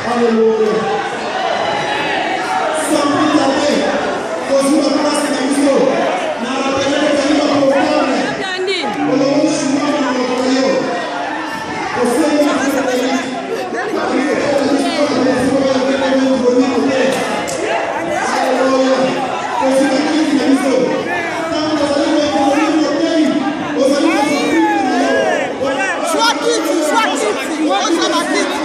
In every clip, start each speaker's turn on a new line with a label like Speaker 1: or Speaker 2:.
Speaker 1: Alléluia. Sans plus tarder, posez la place à la mission. N'a rappelé le pays à programme. On a eu chinois dans le royaume. Au sein de la pays. Alléluia. Posez la crise de la mission. Quand vous allez voir le pays, vous allez voir le pays. Soit quitte. On s'en va quitte.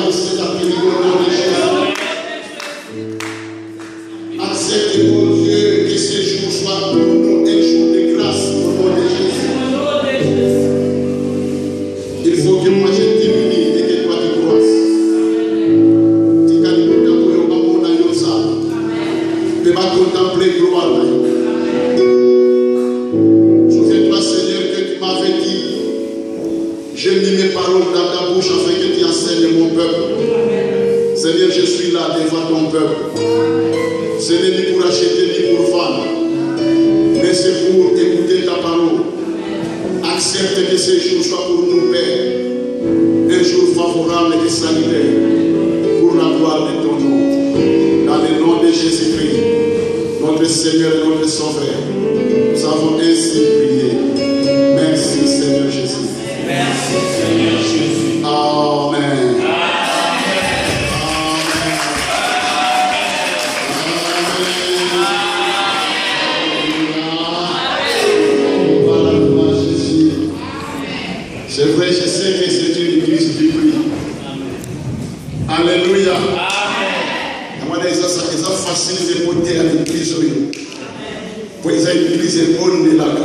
Speaker 1: dans cet après-midi au nom de Jésus. Accepte, mon Dieu, que ce jour soit pour nous un jour de grâce au nom de Jésus. Il faut que moi je diminue et que toi tu croisses. Tu vas contempler gloire. Souviens-toi, Seigneur, que tu m'avais dit, j'ai mis mes paroles dans ta bouche afin que tu enseignes mon peuple. Seigneur, je suis là devant ton peuple. Ce n'est ni pour acheter ni pour vendre, mais c'est pour écouter ta parole. Accepte que ce jour soit pour nous, Père, un jour favorable et salutaire pour la gloire de ton nom. Dans le nom de Jésus-Christ, notre Seigneur et notre Sauveur, nous avons ainsi prié. Merci Seigneur Jésus.
Speaker 2: Merci Seigneur Jésus.
Speaker 1: Amen. C'est vrai, je sais que c'est une église qui prie. Alléluia. C'est facile de monter à l'église. Pour les églises bonnes de la Amen.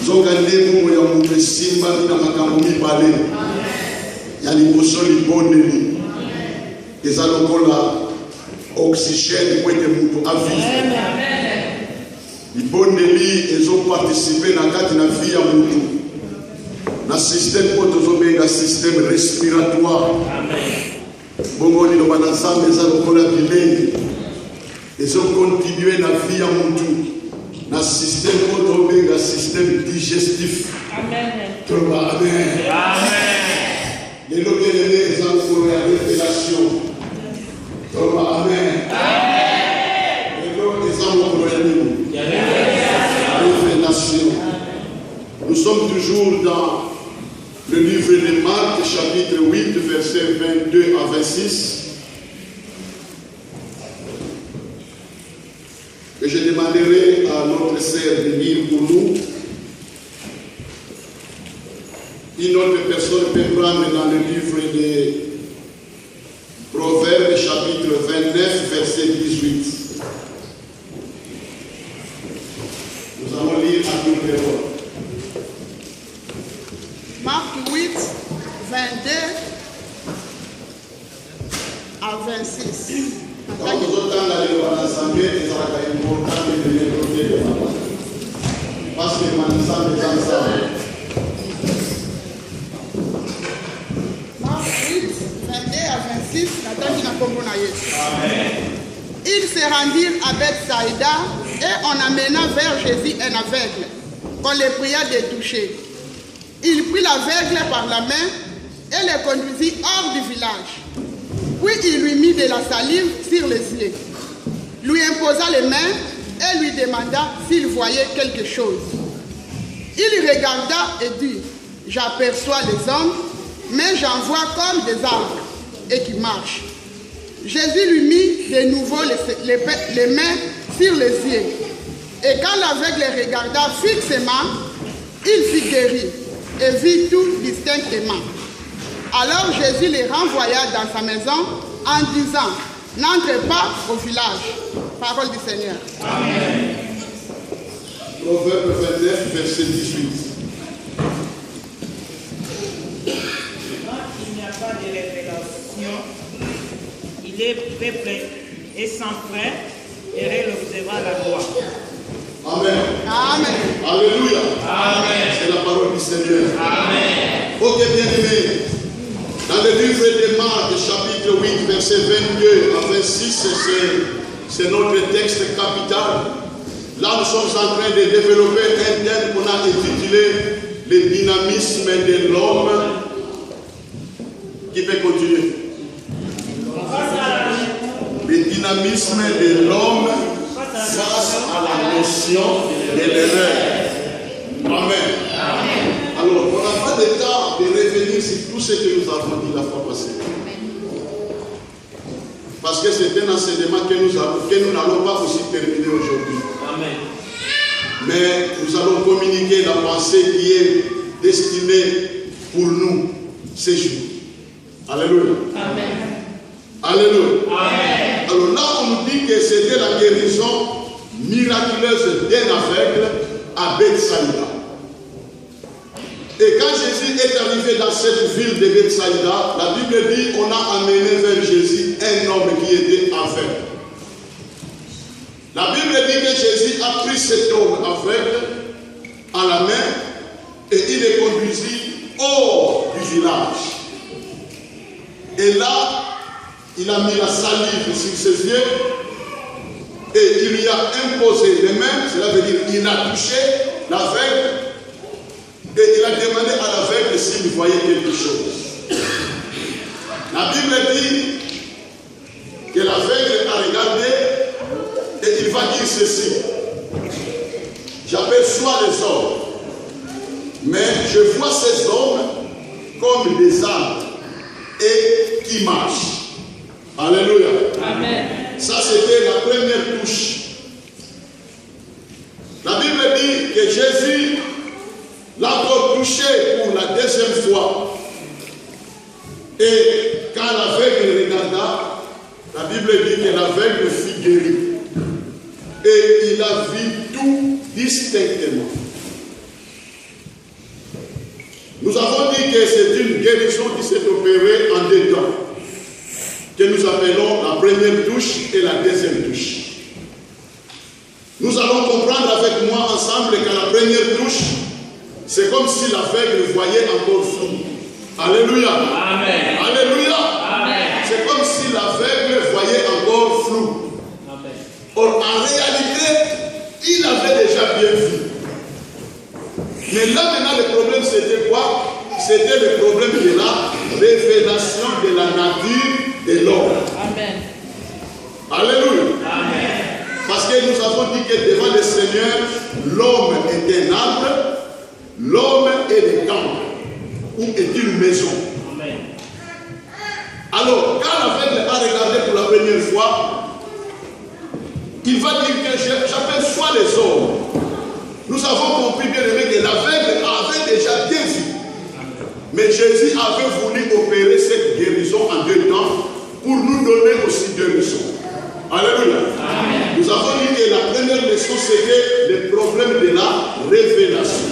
Speaker 1: Nous avons gagné pour nous simba na makambo parler. Il y a les bossons les bonnes. Les alokola oxygène pour être mutu à vivre. Les bonnes ils ont participé dans la vie à mutu. Dans le système un système respiratoire. Bongo ni loba ensemble les alokola bilenge. Ils ont continué la vie à mutu. Dans le système un système digestif. Amen. Amen. Les lois bien-aimés, ils ont fait la révélation. Amen. Les lois, ils ont fait la révélation. Nous sommes toujours dans le livre de Marc, chapitre 8, versets 22 à 26. Et je demanderai à notre sœur de lire pour nous. Une autre personne peut prendre dans le livre de Proverbes, chapitre 29, verset 18. Nous allons lire à toute l'heure.
Speaker 3: Marc 8, 22 à 26.
Speaker 1: Quand nous entendons aller à l'Assemblée, ils ont important de l'écouter de papa. Parce que l'ensemble est ensemble.
Speaker 3: Marc 8, 22 à 26, Ils se rendirent à Bethsaïda et on amena vers Jésus un aveugle, qu'on les pria de toucher. Il prit l'aveugle par la main et le conduisit hors du village. Puis il lui mit de la salive sur les yeux, lui imposa les mains et lui demanda s'il voyait quelque chose. Il regarda et dit, j'aperçois les hommes, mais j'en vois comme des arbres et qui marchent. Jésus lui mit de nouveau les mains sur les yeux. Et quand l'aveugle regarda fixement, il fut guéri et vit tout distinctement. Alors Jésus les renvoya dans sa maison en disant, n'entrez pas au village. Parole du Seigneur.
Speaker 1: Amen. Proverbe 29, verset 18.
Speaker 2: Il n'y a pas de révélation. Il est peuple et sans frein et relèvera la loi.
Speaker 1: Amen.
Speaker 3: Amen.
Speaker 1: Alléluia.
Speaker 2: Amen.
Speaker 1: C'est la parole du Seigneur.
Speaker 2: Amen.
Speaker 1: Ok, bien-aimés. Dans le livre de Marc, chapitre 8, verset 22 à 26, c'est notre texte capital. Là, nous sommes en train de développer un thème qu'on a intitulé le dynamisme de l'homme. Qui peut continuer? Le dynamisme de l'homme face à la notion de l'erreur. Amen. Alors, on n'a pas de temps de revenir sur tout ce que nous avons dit la fois passée. Parce que c'est un enseignement que nous n'allons pas aussi terminer aujourd'hui.
Speaker 2: Amen.
Speaker 1: Mais nous allons communiquer la pensée qui est destinée pour nous ces jours. Alléluia.
Speaker 2: Amen.
Speaker 1: Alléluia.
Speaker 2: Amen.
Speaker 1: Alors là, on nous dit que c'était la guérison miraculeuse d'un aveugle à Bethsaïda. Et quand Jésus est arrivé dans cette ville de Bethsaïda, la Bible dit qu'on a amené vers Jésus un homme qui était aveugle. La Bible dit que Jésus a pris cet homme aveugle à la main et il le conduisit hors du village. Et là, il a mis la salive sur ses yeux et il lui a imposé les mains, cela veut dire qu'il a touché l'aveugle et il a demandé à l'aveugle s'il voyait quelque chose. La Bible dit que l'aveugle a regardé et il va dire ceci: j'aperçois les hommes, mais je vois ces hommes comme des arbres et qui marchent. Alléluia.
Speaker 2: Amen.
Speaker 1: Ça, c'était la première touche. La Bible dit que Jésus l'a encore touché pour la deuxième fois. Et quand l'aveugle regarda, la Bible dit que l'aveugle fut guéri. Et il a vu tout distinctement. Nous avons dit que c'est une guérison qui s'est opérée en deux temps, que nous appelons la première touche et la deuxième touche. Nous allons comprendre avec moi ensemble que la première touche, c'est comme si l'aveugle voyait encore flou. Alléluia.
Speaker 2: Amen.
Speaker 1: Alléluia.
Speaker 2: Amen.
Speaker 1: C'est comme si l'aveugle voyait encore flou.
Speaker 2: Amen.
Speaker 1: Or, en réalité, il avait déjà bien vu. Mais là, maintenant, le problème, c'était quoi? C'était le problème de la révélation de la nature de l'homme.
Speaker 2: Amen.
Speaker 1: Alléluia.
Speaker 2: Amen.
Speaker 1: Parce que nous avons dit que devant le Seigneur, l'homme est un arbre, l'homme est le temple, ou est une maison.
Speaker 2: Amen.
Speaker 1: Alors, quand l'aveugle a regardé pour la première fois, il va dire que j'aperçois les hommes. Nous avons compris bien aimé que l'aveugle avait déjà bien vu. Mais Jésus avait voulu opérer cette guérison en deux temps pour nous donner aussi deux leçons. Alléluia. Amen. Nous avons dit que la première leçon c'était le problème de la révélation.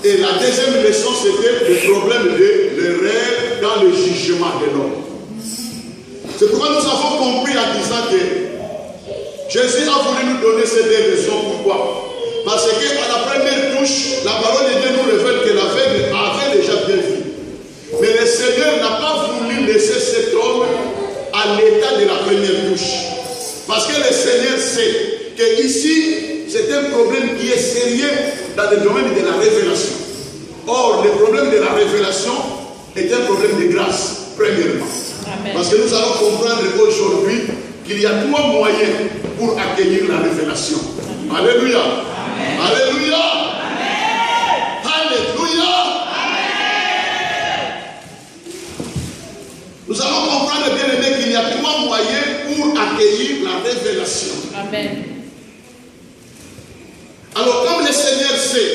Speaker 1: Et la deuxième leçon c'était le problème de l'erreur dans le jugement de l'homme. C'est pourquoi nous avons compris en disant que Jésus a voulu nous donner ces deux leçons. Pourquoi? Parce qu'à la première touche, la parole de Dieu nous révèle que l'aveugle avait déjà bien vu. Mais le Seigneur n'a pas voulu laisser cet homme à l'état de la première touche. Parce que le Seigneur sait qu'ici, c'est un problème qui est sérieux dans le domaine de la révélation. Or, le problème de la révélation est un problème de grâce, premièrement. Amen. Parce que nous allons comprendre aujourd'hui qu'il y a trois moyens pour accueillir la révélation. Alléluia. Amen. Alléluia. Amen. Alléluia. Amen. Nous allons comprendre bien aimé qu'il y a trois moyens pour accueillir la révélation. Amen. Alors comme le Seigneur sait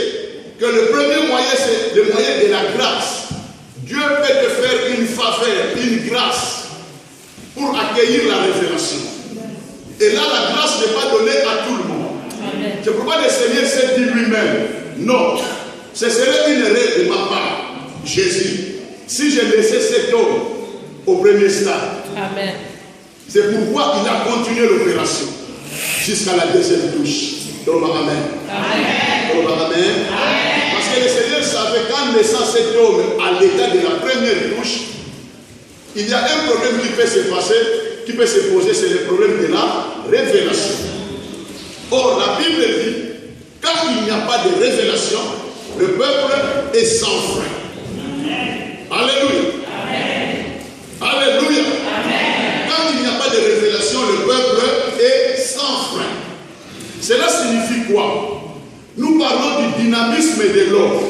Speaker 1: que le premier moyen c'est le moyen de la grâce, Dieu peut te faire une faveur, une grâce pour accueillir la révélation. Et là la grâce n'est pas donnée à tout le monde. C'est pourquoi le Seigneur s'est dit lui-même, non, ce serait une erreur de ma part, Jésus, si je laissais cet homme au premier stade. Amen. C'est pourquoi il a continué l'opération jusqu'à la deuxième touche. Donc, amen. Amen. Donc, amen. Amen. Parce que le Seigneur savait qu'en laissant cet homme à l'état de la première touche, il y a un problème qui peut se passer, qui peut se poser, c'est le problème de la révélation. Or, la Bible dit, quand il n'y a pas de révélation, le peuple est sans frein. Alléluia. Amen. Alléluia. Amen. Quand il n'y a pas de révélation, le peuple est sans frein. Cela signifie quoi? Nous parlons du dynamisme de l'homme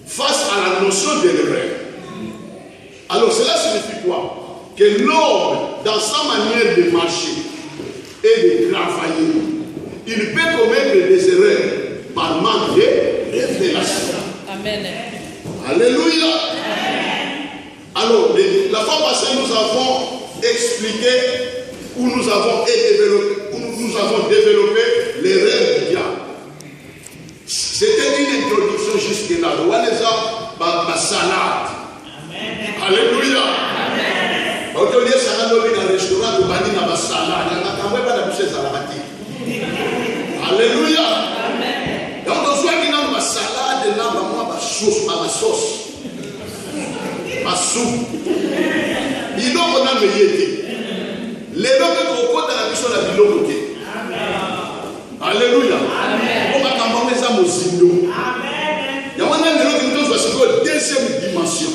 Speaker 1: face à la notion de l'erreur. Alors, cela signifie quoi? Que l'homme, dans sa manière de marcher et de travailler, il peut commettre des erreurs par manque de révélation. Amen. Alléluia. Amen. Alors, la fois passée, nous avons expliqué où nous avons développé les rêves du diable. C'était une introduction jusque-là. Ma salade. Alléluia. Alléluia. Donc, on soit qu'il y a ma salade, ma sauce. Ma soupe. Il y a un meilleur. Les gens qui ont dans la mission de la biologie. Alléluia. On va commencer ça au Zindo. Il y a un qui nous donne deuxième dimension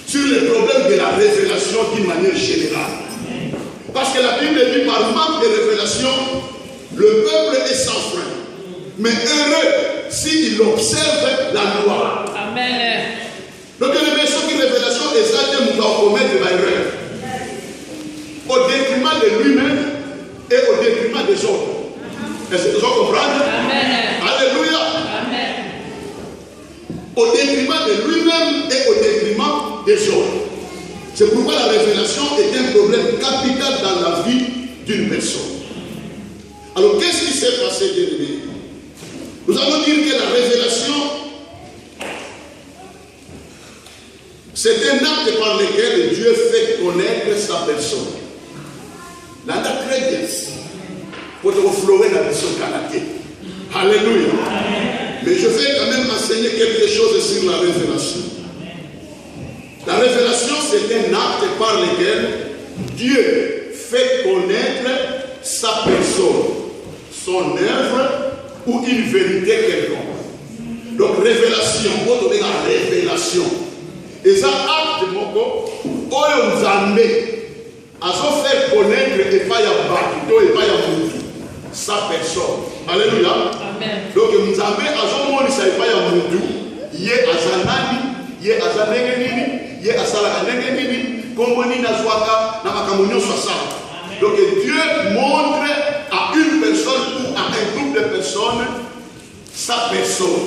Speaker 1: sur les problèmes de la révélation d'une manière générale. Parce que la Bible dit par manque de révélation, le peuple est sans frein. Mais heureux s'il observe la loi.
Speaker 2: Amen.
Speaker 1: Donc il y a une révélation et ça nous va commettre des erreurs. Au détriment de lui-même et au détriment des autres. Est-ce que vous comprenez?
Speaker 2: Amen.
Speaker 1: Alléluia.
Speaker 2: Amen.
Speaker 1: Au détriment de lui-même et au détriment des autres. C'est pourquoi la révélation est un problème capital dans la vie d'une personne. Alors qu'est-ce qui s'est passé, bien-aimé? Nous allons dire que la révélation, c'est un acte par lequel Dieu fait connaître sa personne. La très bien. Pour te refléter la mission canadienne. Alléluia. Mais je vais quand même enseigner quelque chose sur la révélation. La révélation, c'est un acte par lequel Dieu fait connaître sa personne, son œuvre ou une vérité quelconque. Donc, révélation, on donne la révélation. Et ça, acte de mon corps, on nous amène à se faire connaître et pas y avoir et pas y avoir sa personne. Alléluia.
Speaker 2: Amen.
Speaker 1: Donc, nous amène à ce moment où il n'y a pas y avoir il y a Azanani, il y a Azanengenini, il y a Azalakanengenini, Komboni Nazwaka, Namakamonio Sasa. Donc, Dieu montre à une personne ou à un groupe de personnes sa personne.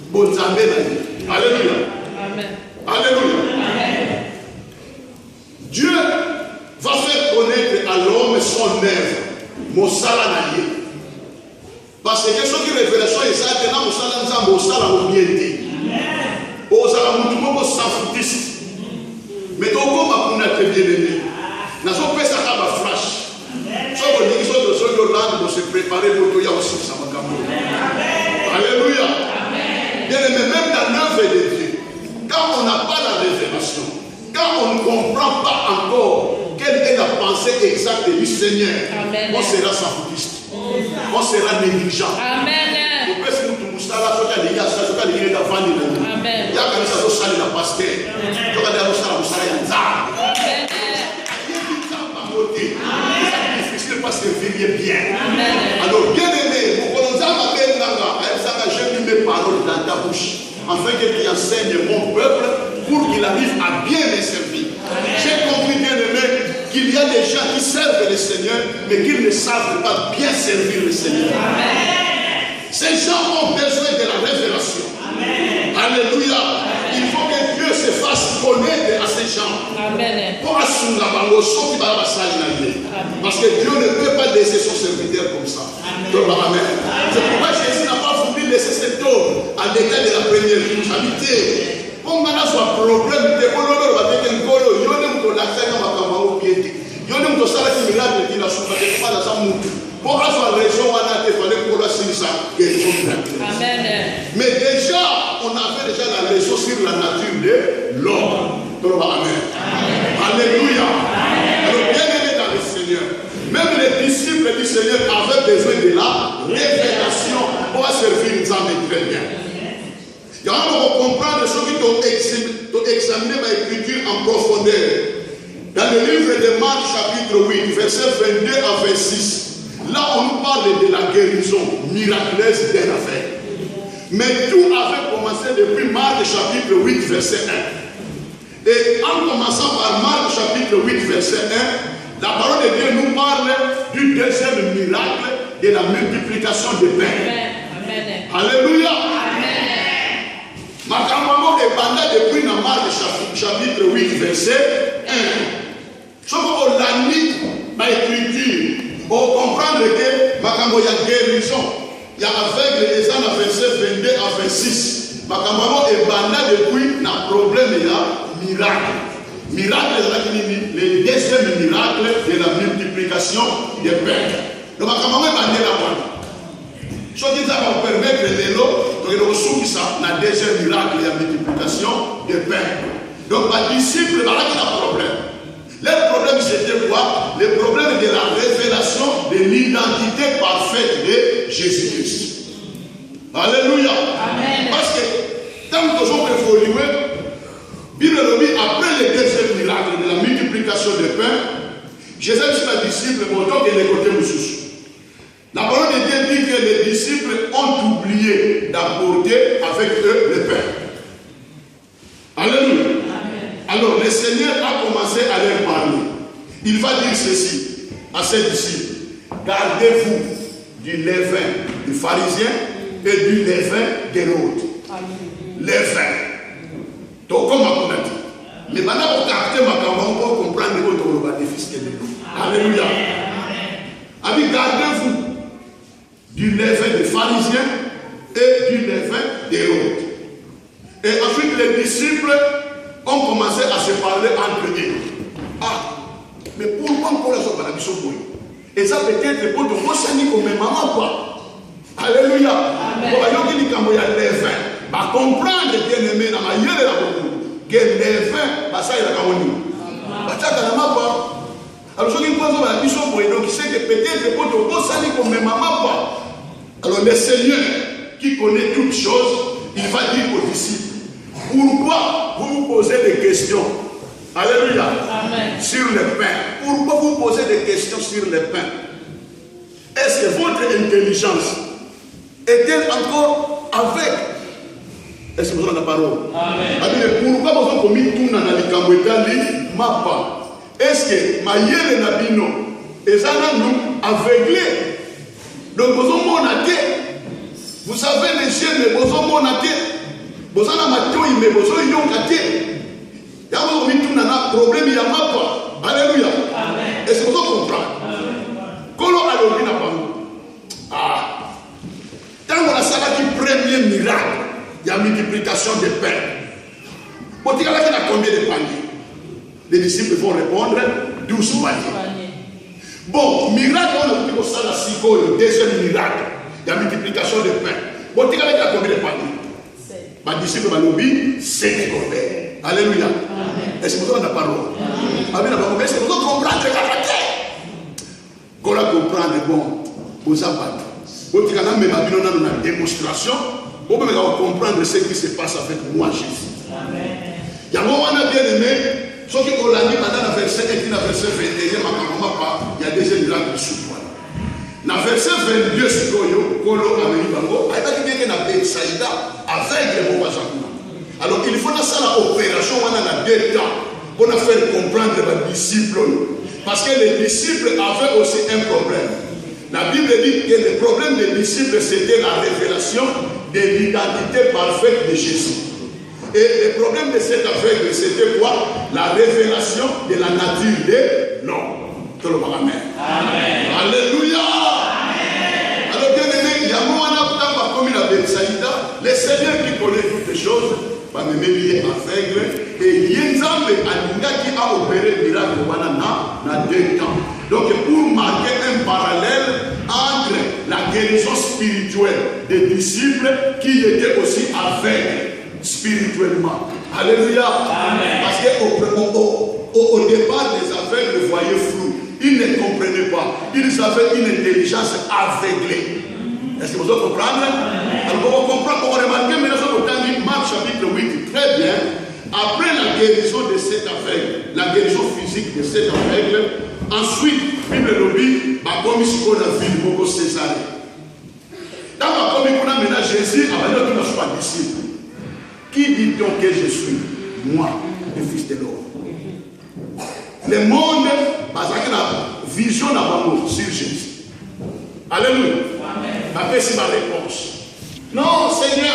Speaker 1: Bon, Alléluia. Amen. Alléluia. Amen. Dieu va faire connaître à l'homme son œuvre, Mosala Naye. Parce que ce qui est révélation, c'est ça que nous sommes Mosala Obiente. Osala Moutoumoko s'en foutiste. Mais donc, comme on a très bien aimé, nous avons fait ça comme un flash. Si on dit que nous sommes se préparer pour tout, il y a aussi ça. Alléluia. Bien aimé, même dans l'œuvre de Dieu, quand on n'a pas la révélation, quand on ne comprend pas encore quelle est la pensée exacte du Seigneur, amen, on sera sans foutiste. On sera négligent. Amen. Parce que vivez bien. Amen. Alors, bien aimé, j'ai mis mes paroles dans ta bouche, afin que tu enseignes mon peuple pour qu'il arrive à bien me servir. J'ai compris, bien aimé, qu'il y a des gens qui servent le Seigneur, mais qui ne savent pas bien servir le Seigneur. Amen. Ces gens ont besoin de la révélation. Amen. Alléluia. Il faut que Dieu se fasse connaître à ces gens. Amen. Parce que Dieu ne peut pas laisser son serviteur comme ça. Amen. C'est pourquoi Jésus n'a pas voulu laisser cet homme à l'état de la première habité. On a un problème de mais déjà, on avait déjà la leçon sur la nature de l'homme. Amen. Alléluia. Alors, bien aimé dans le Seigneur, même les disciples du Seigneur avaient besoin de la révélation pour servir les âmes très bien. Il y a un comprendre ceux qui ont examiné ma écriture en profondeur. Dans le livre de Marc, chapitre 8, verset 22 à 26, là on nous parle de la guérison miraculeuse d'un affaire. Mais tout avait commencé depuis Marc, chapitre 8, verset 1. Et en commençant par Marc, chapitre 8, verset 1, la parole de Dieu nous parle du deuxième miracle de la multiplication des pains. Amen. Alléluia. Amen. Makamamo est pendant depuis Marc chapitre verset 1. Ce qu'on l'a mis dans l'écriture, pour comprendre que Makambo y a guérison. Il y a aveugle et ça dans verset 22 à 26. Makambo est banal depuis un problème il y a miracle. Miracle, le deuxième miracle de la multiplication des pains. Donc Makambo est banal là-bas. Ce qui va permettre de l'eau, donc il y a un deuxième miracle de la multiplication des pains. Donc les disciples, voilà qui a un problème. Le problème c'était quoi? Le problème de la révélation de l'identité parfaite de Jésus-Christ. Alléluia. Amen. Parce que tant que nous avons évolué, Bible dit après le deuxième miracle de la multiplication des pains, Jésus dit aux disciples, bon, donc il est côté Moussous. La parole de Dieu dit que les disciples ont oublié d'apporter avec eux le pain. Alléluia. Alors le Seigneur a commencé à leur parler. Il va dire ceci à ses disciples. Gardez-vous du levain du pharisien et du levain d'Hérode. Levain. Donc comme on a dit. Mais maintenant pour capter ma campagne, on peut comprendre que le bénéfice de nous. Alléluia. Amis, gardez-vous du levain du pharisien et du levain d'Hérode. Et ensuite les disciples ont commencé à se parler entre eux. Ah, mais pourquoi on la soit la mission pour eux? Et ça peut-être pour de Rossani comme maman quoi. Alléluia. Pour que les Camerounais les vins, va comprendre bien aimé dans ma yeux là beaucoup. Que les vins, bah ça il a Camerouni. Bah ça dans ma quoi. Alors ceux qui pensent à la mission pour eux, donc ils savent que peut-être pour de Rossani comme maman quoi. Alors le Seigneur qui connaît toutes choses, il va dire aux disciples. Pourquoi vous vous posez des questions? Alléluia. Amen. Sur le pain. Pourquoi vous posez des questions sur le pain? Est-ce que votre intelligence est-elle encore avec? Est-ce que vous avez la parole? Amen. Pourquoi vous avez commis tout dans la Likamwetali? Mapa. Est-ce que Maïele Nabino et ça nous aveuglés? Donc vous avez monaté. Vous savez les chiens, mais vous avez monaté. Vous avez un mais vous avez un il y a un problème, il y a un mapa. Alléluia. Est-ce que vous comprenez? Comment allons-nous n'a pas? Ah. Tant qu'on a ça qui premier miracle, il y a multiplication des pains. Bon, tu as combien de paniers? Les disciples vont répondre 12 paniers. Bon, miracle, on a dit que ça, le deuxième miracle, il y a multiplication des pains. Bon, tu as combien de paniers? Ma disciple Malobi, c'est corbeilles. Alléluia. Est-ce que vous avez la parole? Amen. Est-ce que vous comprendre la caractère? Quand on comprend, bon, vous avez pas. Vous avez une démonstration. Vous pouvez comprendre ce qui se passe avec moi, Jésus. Il y a un moment bien aimé. Ce qui on l'a dit pendant le verset 1 et le verset 22, il y a des miracles sous toi. Dans le verset 22, c'est Kolo Ameni Bango. Il y a quelqu'un qui a fait Saïda avec les mots. Alors il faut faire l'opération on a deux temps pour faire comprendre les disciples. Parce que les disciples avaient aussi un problème. La Bible dit que le problème des disciples c'était la révélation de l'identité parfaite de Jésus. Et le problème de cet aveugle c'était quoi? La révélation de la nature de l'homme. Tout le monde amen. Amen. Alléluia. Amen. Alors bien aimé, il y a un moment comme il a dit Saïda, le Seigneur qui connaît toutes les choses. Mais il est aveugle et Yenzambe Alinga qui a opéré le miracle dans deux temps. Donc pour marquer un parallèle entre la guérison spirituelle des disciples qui étaient aussi aveugles spirituellement. Alléluia. Amen. Parce qu'au départ les aveugles voyaient flou. Ils ne comprenaient pas. Ils avaient une intelligence aveuglée. Est-ce que vous allez comprendre? Alors, on comprend, on remarque maintenant dans Marc chapitre 8, très bien. Après la guérison de cet aveugle, la guérison physique de cet aveugle, ensuite, Bible nous dit, comme il se a vu beaucoup César. Dans la commission, on a maintenant Jésus, avant de nous soit disciple. Qui dit-on que je suis? Moi, le Fils de l'homme. Le monde, parce que la vision n'a pas sur Jésus. Alléluia. Après, c'est ma réponse. Non, Seigneur.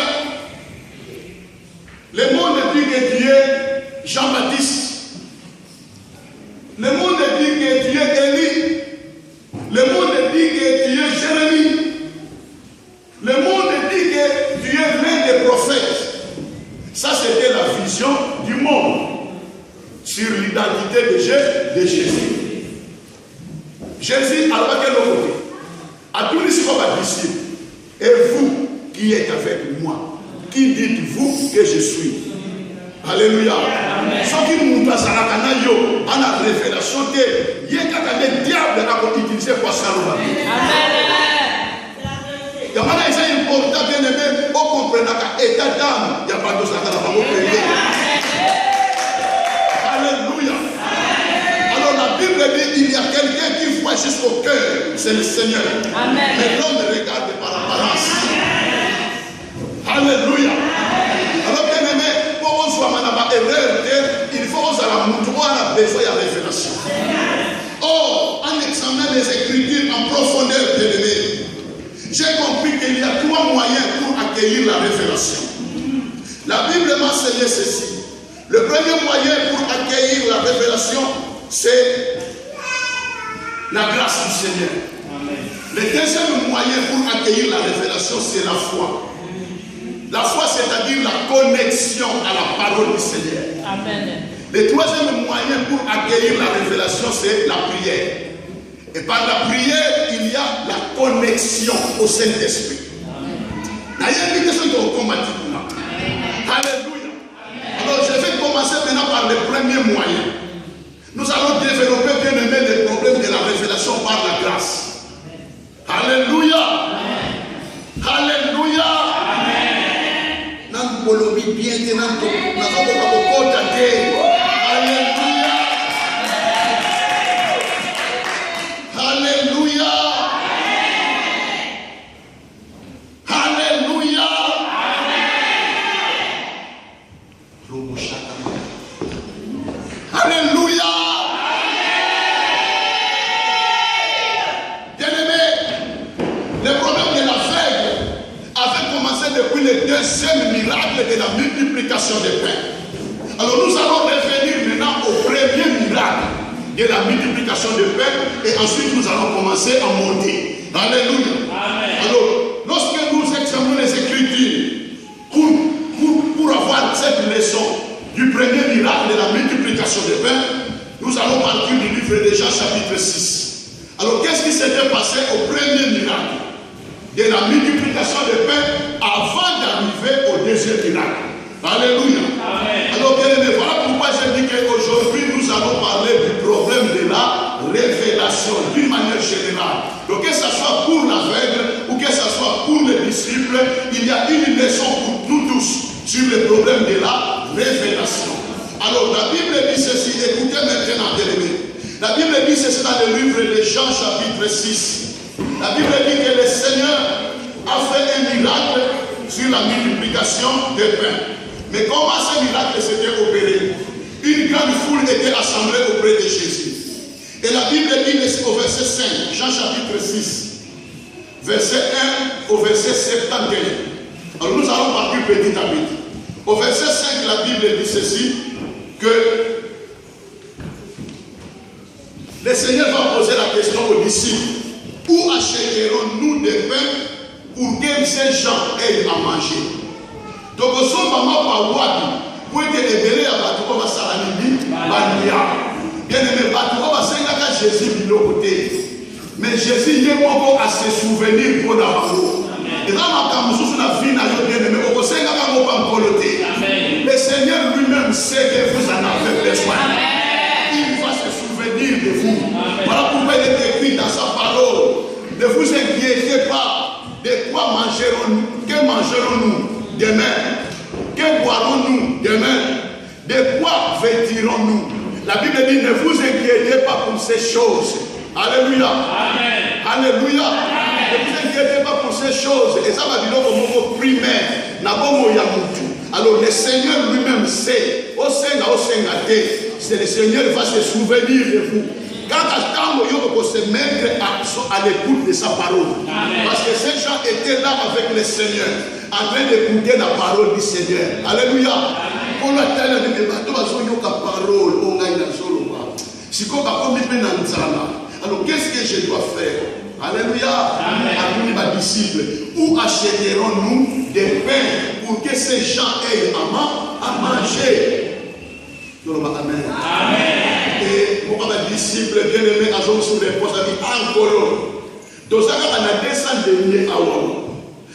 Speaker 1: Le monde dit que tu es Jean-Baptiste. sur l'identité de Jésus. Jésus, alors quel côté? À tous les disciples, et vous qui êtes avec moi, qui dites-vous que je suis? Alléluia. Ce qui nous montre ça, on a la révélation que il y a des diables qui ont utilisé pour ça. Il y a un important bien aimé, on comprend que l'état d'âme, il n'y a pas de ça dans la Alléluia. Alors la Bible dit il y a quelqu'un qui voit jusqu'au cœur, c'est le Seigneur. Amen. Mais l'homme regarde par apparence. Alléluia. Alors bien aimé, pour qu'on soit erreur, il faut qu'on a besoin de révélation. Or, en examinant les Écritures en profondeur, bien aimé, j'ai compris qu'il y a 3 moyens pour accueillir la révélation. La Bible m'enseigne ceci. Le premier moyen pour accueillir la révélation, c'est la grâce du Seigneur. Amen. Le deuxième moyen pour accueillir la révélation, c'est la foi. La foi, c'est-à-dire la connexion à la parole du Seigneur. Amen. Le troisième moyen pour accueillir la révélation, c'est la prière. Et par la prière, il y a la connexion au Saint-Esprit. Alléluia. Alors je vais commencer maintenant par le premier moyen. Nous allons développer bien aimé les problèmes de la révélation par la grâce. Alléluia. Alléluia. Alléluia. Alléluia. Alléluia. Alléluia. Bien-aimé, le problème de l'aveugle avait commencé depuis le deuxième miracle de la multiplication des pains. Alors nous allons revenir maintenant au premier miracle de la multiplication des pains et ensuite nous allons commencer à monter. Alléluia. Amen. Alors, lorsque nous examinons les Écritures pour avoir cette leçon du premier miracle de la multiplication des pains, nous allons partir du livre de Jean chapitre 6. Alors qu'est-ce qui s'était passé au premier miracle de la multiplication des pains avant d'arriver au deuxième miracle? Alléluia. Amen. Alors bien aimé, voilà pourquoi j'ai dit qu'aujourd'hui nous allons parler du problème de la révélation d'une manière générale. Donc que ce soit pour l'aveugle ou que ce soit pour les disciples, il y a une leçon pour nous tous sur le problème de la révélation. Alors la Bible dit ceci, écoutez maintenant bien aimé. La Bible dit ceci dans le livre de Jean chapitre 6. La Bible dit que le Seigneur a fait un miracle sur la multiplication des pains. Mais comment ce miracle s'était opéré? Une grande foule était assemblée auprès de Jésus. Et la Bible dit au verset 5, Jean chapitre 6, verset 1 au verset 71. Alors nous allons partir petit à petit. Au verset 5, la Bible dit ceci, que le Seigneur va poser la question aux disciples. Où achèterons-nous des pains pour que ces gens aient à manger? Donc, au son moment, par wapi, pour être libéré à Batouko Basalanimi, Bania. Bien aimé, Batouko Basenga Jésus de l'autre côté. Mais Jésus n'est pas à se souvenir pour l'amour. Et dans ma camouflage, la vie n'a bien aimé, au Senga Bamopa Mpoloté. Le Seigneur lui-même sait que vous en avez besoin. Il va se souvenir de vous. Voilà pourquoi il est écrit dans sa parole. Ne vous inquiétez pas de quoi mangerons-nous. Que mangerons-nous demain? Que boirons-nous demain? De quoi vêtirons-nous? La Bible dit ne vous inquiétez pas pour ces choses. Alléluia. Amen. Alléluia. Amen. Ne vous inquiétez pas pour ces choses. Et ça va dire au moment primaire. Alors le Seigneur lui-même sait. C'est le Seigneur qui va se souvenir de vous. Quand il faut se mettre à l'écoute de sa parole. Amen. Parce que ces gens étaient là avec le Seigneur, en train d'écouter la parole du Seigneur. Alléluia. On a tellement de parole. Alors qu'est-ce que je dois faire? Alléluia. À nous, mes disciples. Où achèterons-nous des pains pour que ces gens aient à manger? Amen. Et pour mes disciples bien-aimés, à son sous les postes, en colonne. Donc ça, on a descendu à Wallon.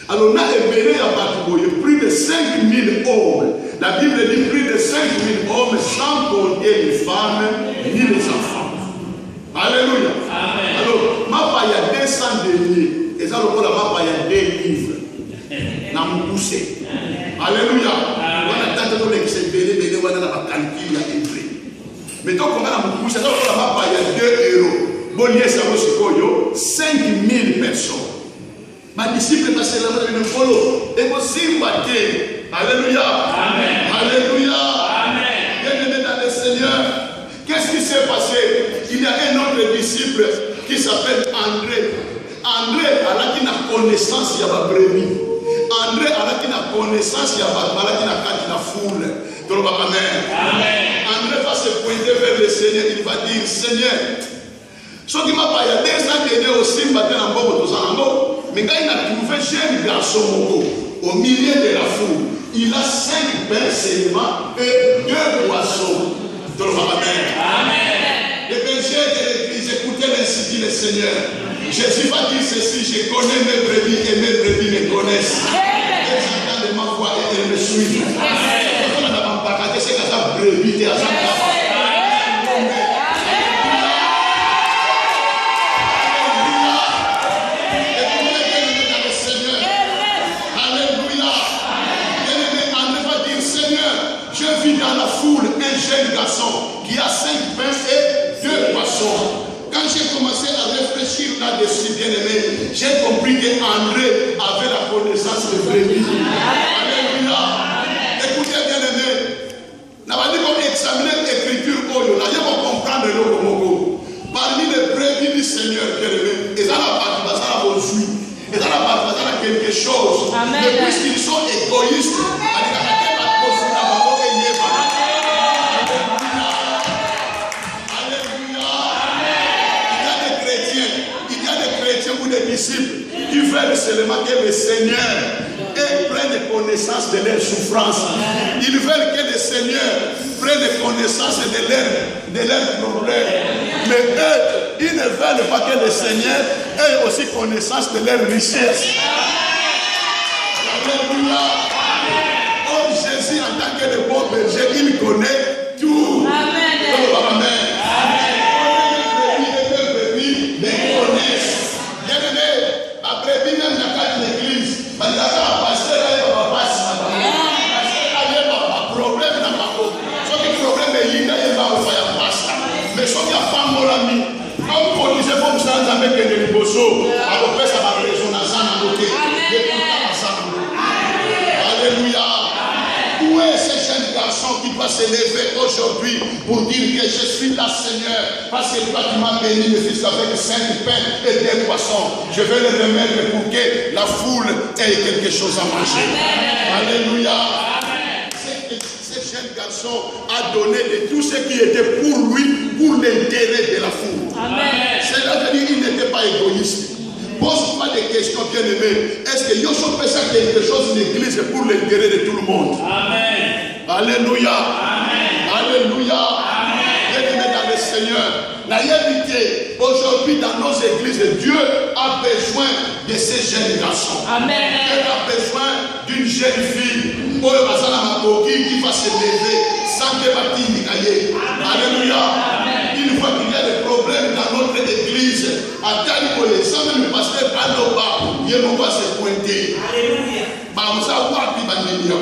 Speaker 1: Alors on a éveillé à Batouboye plus de 5000 hommes. La Bible dit plus de 5000 hommes sans compter les femmes ni les enfants. Alléluia. Amen. Alors, ma pa y a 200 deniers. Et ça, le coup, ma pa y a 2 livres. N'a pas poussé. Alléluia. On a tant de gens qui s'est béni, on a calculé, il y a écrit. Mais donc, on a poussé. Ça, le coup, ma pa y a 2 euros. Bon, il y a 5000 personnes. Ma disciple m'a célébré une polo. Et aussi, alléluia. Amen. Alléluia. Amen. Bienvenue dans le Seigneur. Qu'est-ce qui s'est passé? Il y a un autre disciple qui s'appelle André. André a la connaissance de la brebis. André a la connaissance de la foule. Amen. André va se pointer vers le Seigneur. Il va dire, Seigneur, ce qui m'a pas il y a 2 ans d'aider aussi, mais quand il a trouvé jeune garçon au milieu de la foule, il a 5 pains seulement et 2 poissons. Amen. Les bergers de l'église, écoutez ainsi dit le Seigneur. Jésus va dire ceci, je connais mes brebis et mes brebis me connaissent. Elles entendent ma voix et elles me suivent. On a pas c'est que ça brebis et ça. Dans la foule, un jeune garçon qui a 5 pains et 2 poissons. Quand j'ai commencé à réfléchir là-dessus, bien aimé, j'ai compris que André avait la connaissance de brebis. Alléluia. Écoutez, bien aimé, nous avons examiné l'écriture, nous allons comprendre le mot. Parmi les brebis du Seigneur, bien aimé, ils ont la partie, ils ont la partie, quelque chose. Mais puisqu'ils sont égoïstes, qui veulent seulement que le Seigneur prenne connaissance de leurs souffrances. Ils veulent que le Seigneur prenne connaissance de leurs problèmes. Mais eux, ils ne veulent pas que le Seigneur ait aussi connaissance de leurs richesses. Alléluia. Oh Jésus, en tant que le bon berger, il connaît tout. Amen. Amen. Même dans l'église, mais il y a un pasteur qui va passer. Problème dans ma peau. Ce problème est il y a un pasteur. Mais ce qui a pas mon ami, comme on disait, comme ça, on a mis des bossos. Alors, ça va résonner à côté. Alléluia. Où est ce jeune garçon qui va se lever aujourd'hui pour dire que je suis là, Seigneur, parce que toi tu m'as béni, le fils, avec 5 pains et 2 poissons. Je vais le remettre pour que la foule ait quelque chose à manger. Amen. Alléluia. Ce jeune garçon a donné de tout ce qui était pour lui, pour l'intérêt de la foule. Cela veut dire qu'il n'était pas égoïste. Pose-moi des questions, bien-aimés. Est-ce que Yoshua fait ça quelque chose dans l'église pour l'intérêt de tout le monde? Amen. Alléluia. Amen. Alléluia. Bien-aimés dans le Seigneur. Naïveté, aujourd'hui dans nos églises, Dieu a besoin de ces jeunes garçons. Amen. Dieu a besoin d'une jeune fille qui va se lever sans que Alléluia. Une fois qu'il y a des problèmes dans notre église, à Taïkoye, sans même le pasteur Aloba, il va se pointer. Alléluia.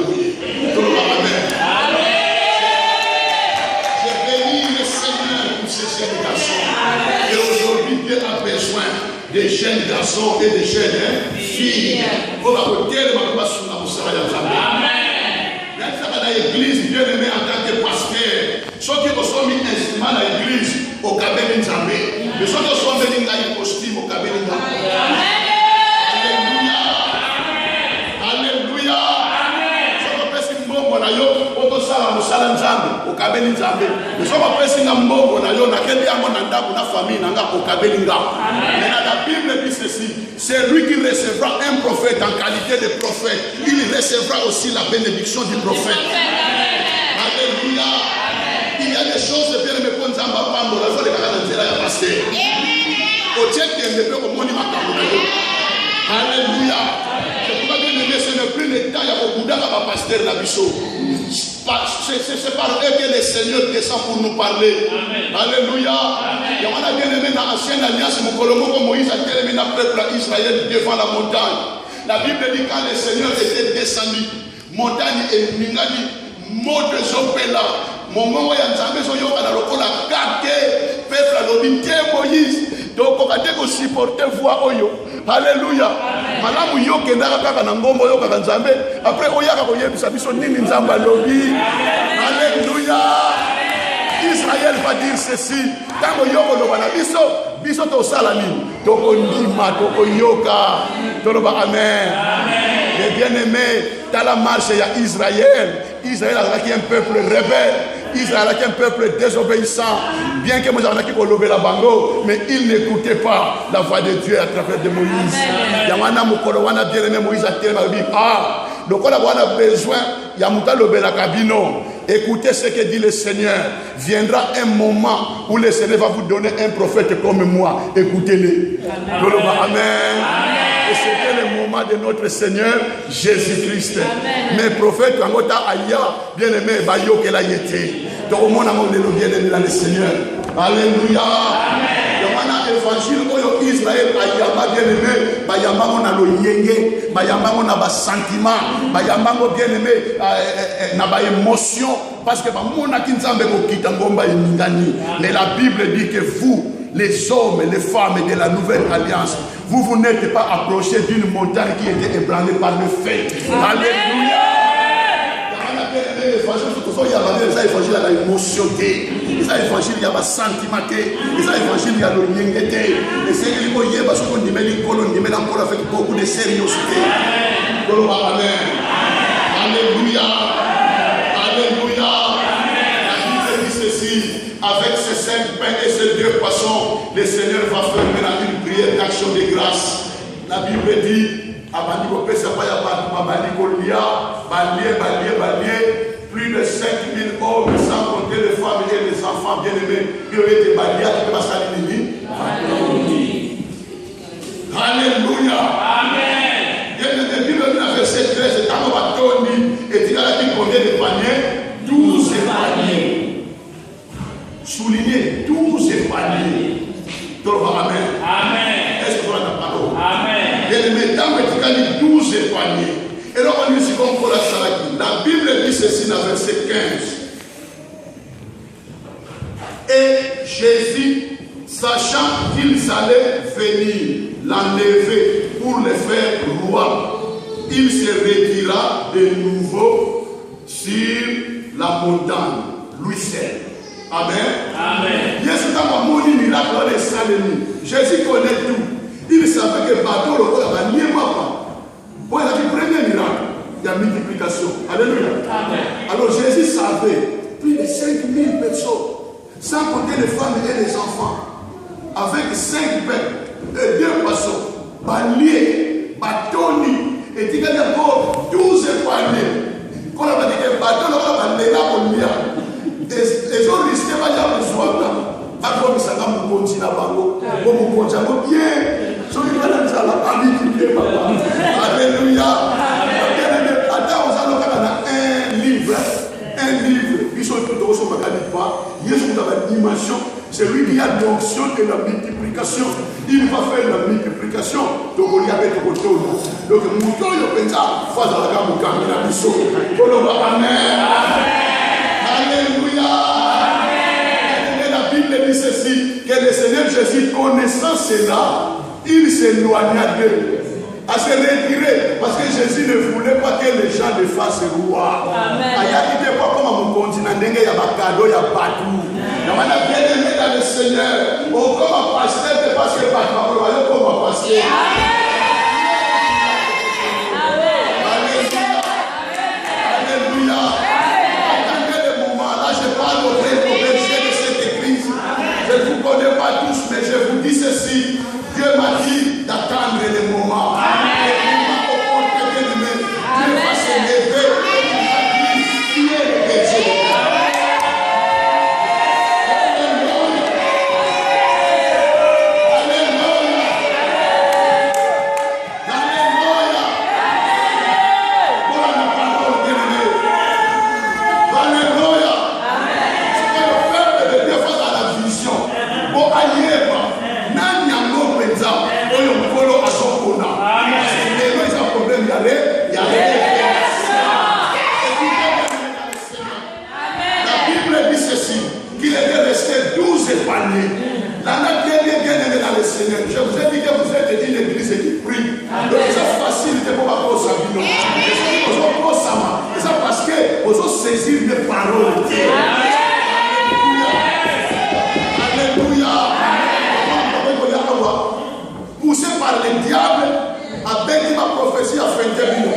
Speaker 1: Je bénis le Seigneur pour ces jeunes garçons. Et aujourd'hui, Dieu a besoin des jeunes garçons et des jeunes filles. Amen. Dans l'église, bien aimé en tant que pasteur, ceux qui sont mis instrument dans l'église, au cabine Nzambé. Mais ceux qui sont venus dans le costume, au cabine Nzambé. Alléluia. Alléluia. Ceux qui pensent que mbongo na yo, otosala musala Nzambe, au cabine Nzambé. Mais ceux qui pensent que mbongo na yo, nakeli yango na ndako na famille nanga au cabine Nzambe. Mais la Bible dit ceci. C'est lui qui recevra un prophète en qualité de prophète. Il recevra aussi la bénédiction du prophète. Alléluia. Il chose bien aimé pour Nzamba Pambo, la joie de Karanzela ya pasteur. Au Tchèque, il ne peut pas monter ma caméra. Alléluia. C'est pourquoi bien aimé, ce n'est plus le temps, il y a beaucoup de pasteur Nabiso. C'est par eux que le Seigneur descend pour nous parler. Amen. Alléluia. Il y a bien aimé dans l'ancienne alliance, mon Colomo, Moïse a bien aimé dans le peuple d'Israël devant la montagne. La Bible dit quand le Seigneur était descendu, montagne et Mingani, mot de Zopela, mon moment il y a un jamais sur Yoka, la carte, peuple a l'obité Moïse. Donc, on va dire que supporter voix Oyo. Alléluia. Malamu yoke ndaka kaka na ngombo yoka kanzambe. Après oyaka koyebisa biso nini nzamba lobi. Alléluia. Israël va dire ceci. Tango yoko loba na biso to salami. Toko ndima toko yoka. Toloba amen. Les bien-aimés, dans la marche il y a Israël. Israël a un peuple rebelle. Israël est un peuple désobéissant, bien que nous avons levé la bango, mais il n'écoutait pas la voix de Dieu à travers de Moïse. Yamana Mukolowana bien aimé Moïse a tellement dit donc on a besoin, Yamuta levé la cabino. Écoutez ce que dit le Seigneur. Viendra un moment où le Seigneur va vous donner un prophète comme moi. Écoutez-le. Amen. Et c'était le moment de notre Seigneur Jésus-Christ. Mais prophète, quand on a bien aimé, Bayo que la yété. Donc au monde a bien aimé le Seigneur. Alléluia. Évangile oyo Israël ayamba bien aimé bayamba on a lo yenge bayamba on a ba sentiment bayamba bien aimé na ba émotion parce que ba mona kinzambe ko kitangomba iningani. Mais la Bible dit que vous les hommes et les femmes de la nouvelle alliance vous n'êtes pas approchés d'une montagne qui était ébranlée par le feu. Alléluia. Il y a l'évangile à l'émotion, il y a l'évangile à la sentiment, il y a l'évangile à l'orienté. Et c'est qu'il y a avec beaucoup de sérieuxité. Amen. Alléluia. Alléluia. La Bible dit ceci, avec ces 5 pains et ces 2 poissons, le Seigneur va faire maintenant une prière d'action de grâce. La Bible dit, plus de 5000 hommes, sans compter les femmes et les enfants bien-aimés, qui ont été balayés avec la salinité. Alléluia. Amen. Bien-aimé, Bible dit dans verset 13, quand on va tourner, et tu as dit combien de paniers 12 paniers. Souligné 12 paniers. Amen. Amen. Est-ce que vous avez la parole? Amen. Bien-aimé, tant que tu as dit 12 paniers. Et là, on dit comme la Bible dit ceci dans verset 15. Et Jésus, sachant qu'ils allaient venir l'enlever pour le faire roi, il se retira de nouveau sur la montagne, lui seul. Amen. Amen. Jésus connaît tout. Il savait que bateau le nié pas. Bon, il a dit premier miracle, il y a multiplication. Alléluia. Amen. Alors Jésus savait plus de 5000 personnes, sans compter les femmes et les enfants, avec 5 pains et 2 poissons, baliés, bâtonnés, et il y a encore 12 paniers. Quand on a dit que le bateau, on a dit que les gens risquaient pas d'avoir besoin. Comme ça, on continue à parler. On continue à bien. Alléluia. Attends, on a un livre. Ils sont tous au pas. Ils sont dans la dimension. C'est lui qui a l'onction de la multiplication. Il va faire la multiplication. Donc on y avait le côté. Donc nous il pense à faire la gamme de la mission. Amen. Alléluia. La Bible dit ceci, que le Seigneur Jésus, connaissant cela, il s'éloigna d'eux, à se retirer, parce que Jésus ne voulait pas que les gens le fassent roi. Il n'y a pas comme mon continent, il y a des cadeaux, il y a partout. On a bien aimé dans le Seigneur. On comme un pasteur, c'est parce que par contre, on va comme un pasteur. Alléluia. Attendez le moment, là je parle au vrai proverbier de cette église. Je ne vous connais pas tous, mais je vous dis ceci. Dieu m'a dit d'attendre le moment. Le moment opportun de demain. Dieu va se lever et il va dire qui est le berger. Seigneur. Je vous ai dit que vous êtes une église qui prie. Donc c'est facile de pouvoir poser à vous. C'est parce que vous avez saisi les paroles de Dieu. Alléluia. Poussé par le diable, avec ma prophétie à fin de vie.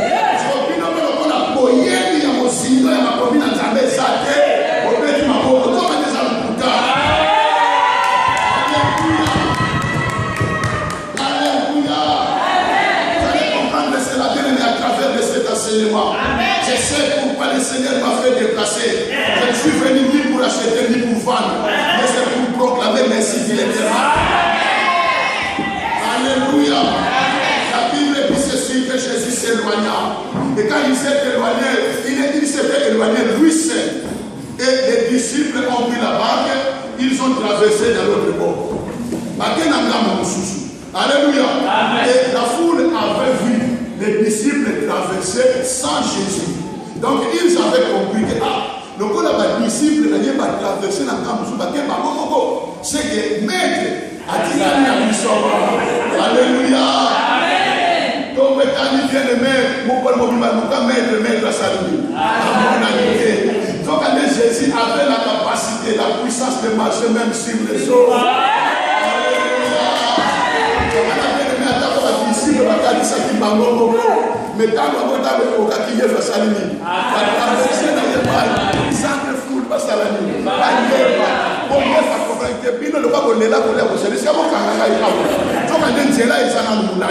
Speaker 1: Je sais pourquoi le Seigneur m'a fait déplacer. Je ne suis venu ni pour acheter ni pour vendre, mais c'est pour proclamer merci de l'Éternel. Alléluia. La Bible dit ceci que Jésus s'éloigna. Et quand il s'est éloigné, il s'était éloigné, lui seul. Et les disciples ont pris la barque, ils ont traversé de l'autre bord. Alléluia. Et la foule avait vu les disciples traversaient sans Jésus. Donc ils avaient compris que donc on a des disciples qui ont traversé dans le camp, c'est que maître a dit alléluia. Donc quand il vient de maître à saluer. Donc Jésus avait la capacité, la puissance de marcher même sur les eaux. Mais dans le monde, on a qui est face à lui. Sans que foule passe à la nuit. On est à convaincre. Puis nous ne pas qu'on est là pour les rechercher. C'est bon quand on a eu là. Donc on est là, ils sont dans le monde.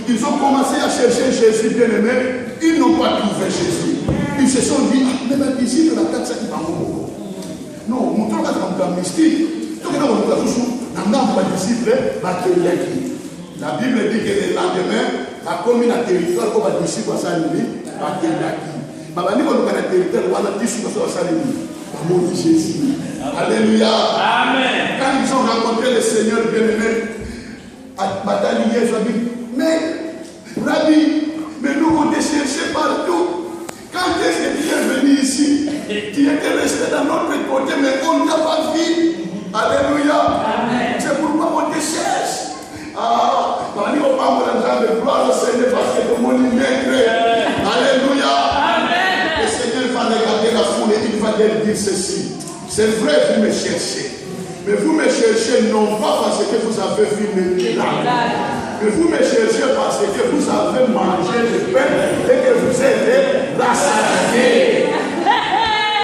Speaker 1: Ils ont commencé à chercher Jésus bien-aimé. Ils n'ont pas trouvé Jésus. Ils se sont dit, mais les disciples, la tête, c'est qui va mourir. Non, mon temps va être un mystique. Donc, on a toujours un disciple, la Bible dit que le lendemain, la commune à territoire, comme les disciples à Salimi, va être acquis. Mais on a un territoire, on a des disciples à Salimi. Mon Dieu Jésus. Alléluia. Amen. Quand ils ont rencontré le Seigneur bien-aimé, à Bataille, ils ont dit, mais, Rabbi, mais nous, on te cherchait partout. Quand est-ce que tu es venu ici? Tu étais resté dans notre côté, mais on ne t'a pas vu. Alléluia. C'est pourquoi on te cherche. Gloire au Seigneur parce que tout le monde est maître. Alléluia. Le Seigneur va regarder la foule et il va leur dire ceci. C'est vrai, vous me cherchez. Mais vous me cherchez non pas parce que vous avez vu mes miracles. Mais vous me cherchez parce que vous avez mangé le pain